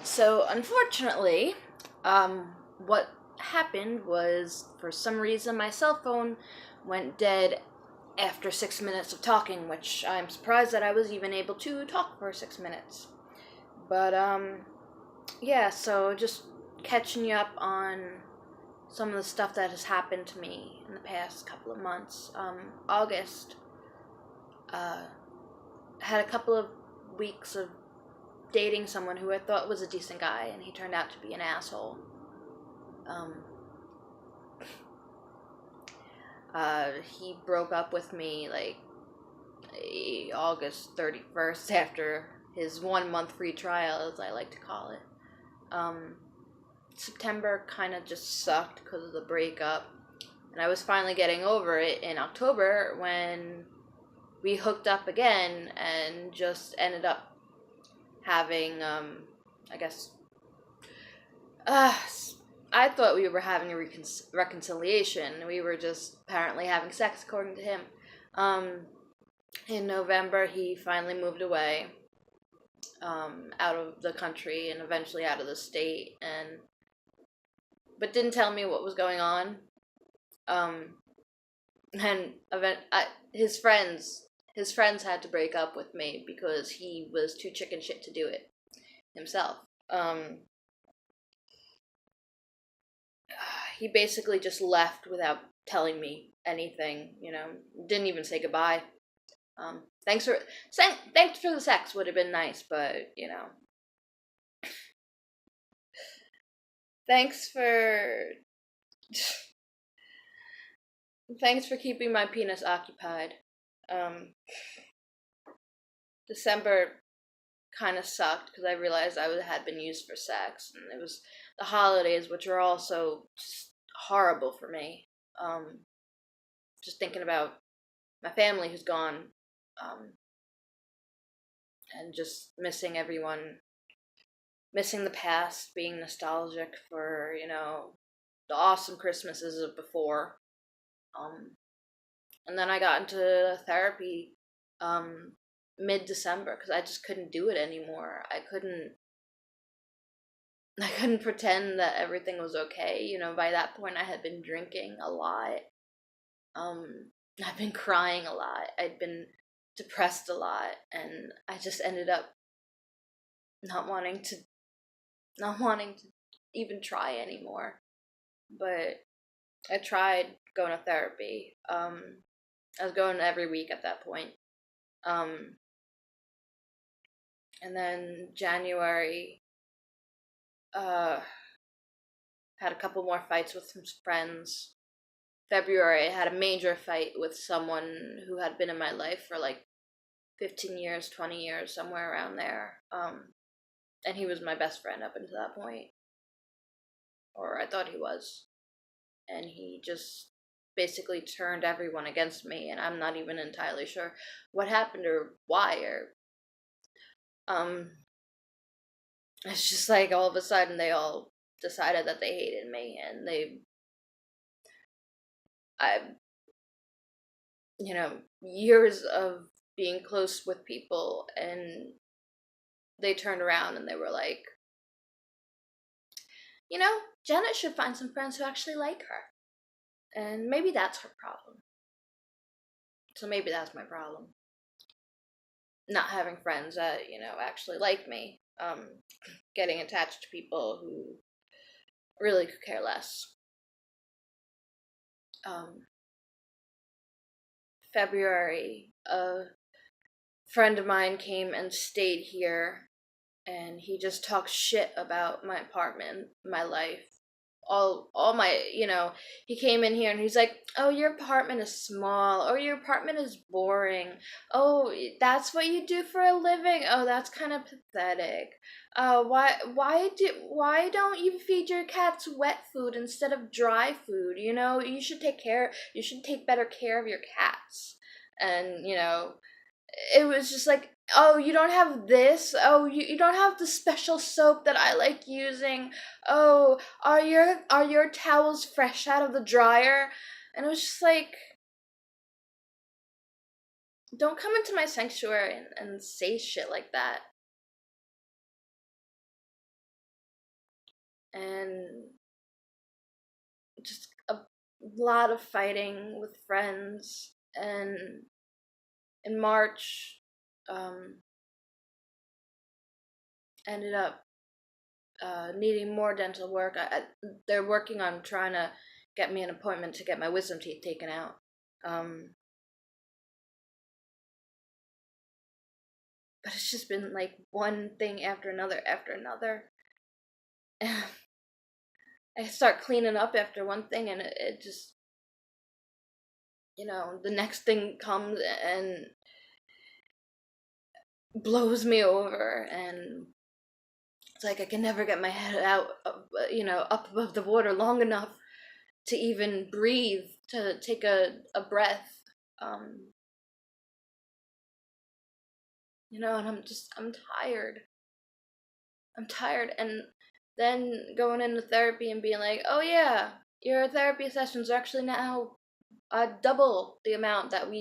So, unfortunately, what happened was for some reason my cell phone went dead after 6 minutes of talking, which I'm surprised that I was even able to talk for 6 minutes. But, yeah, so just catching you up on some of the stuff that has happened to me in the past couple of months. August, uh, had a couple of weeks of dating someone who I thought was a decent guy, and he turned out to be an asshole. He broke up with me like August 31st after his 1 month free trial, as I like to call it. September kind of just sucked because of the breakup, and I was finally getting over it in October when we hooked up again and just ended up having, I guess, I thought we were having a reconciliation. We were just apparently having sex, according to him. In November, he finally moved away, out of the country and eventually out of the state, but didn't tell me what was going on. And his friends had to break up with me because he was too chicken shit to do it himself. He basically just left without telling me anything. Didn't even say goodbye. Thanks for the sex would have been nice, but thanks for thanks for keeping my penis occupied. December kind of sucked because I realized I had been used for sex, and it was the holidays, which are also just horrible for me. Just thinking about my family who's gone, and just missing everyone, missing the past, being nostalgic for the awesome Christmases of before. And then I got into therapy mid-December because I just couldn't do it anymore. I couldn't pretend that everything was okay. By that point I had been drinking a lot. I'd been crying a lot. I'd been depressed a lot, and I just ended up not wanting to even try anymore. But I tried going to therapy. I was going every week at that point. And then January, had a couple more fights with some friends. February, I had a major fight with someone who had been in my life for like 15 years, 20 years, somewhere around there. And he was my best friend up until that point. Or I thought he was. And he just basically turned everyone against me, and I'm not even entirely sure what happened or why, or it's just like all of a sudden they all decided that they hated me, and I years of being close with people, and they turned around and they were like, Janet should find some friends who actually like her, and maybe that's her problem. So maybe that's my problem, not having friends that actually like me. Getting attached to people who really could care less. February, a friend of mine came and stayed here, and he just talked shit about my apartment, my life, all my, he came in here and he's like, oh, your apartment is small, or your apartment is boring, oh, that's what you do for a living, oh, that's kind of pathetic, why don't you feed your cats wet food instead of dry food, you should take better care of your cats. And it was just like, oh, you don't have this, oh, you don't have the special soap that I like using, oh, are your towels fresh out of the dryer? And it was just like, don't come into my sanctuary and say shit like that. And just a lot of fighting with friends. And in March, um, ended up needing more dental work. They're working on trying to get me an appointment to get my wisdom teeth taken out. But it's just been like one thing after another after another. And I start cleaning up after one thing, and it just, the next thing comes and blows me over. And it's like I can never get my head out, up above the water long enough to even breathe, to take a breath. Um, and I'm tired. I'm tired. And then going into therapy and being like, oh yeah, your therapy sessions are actually now double the amount that we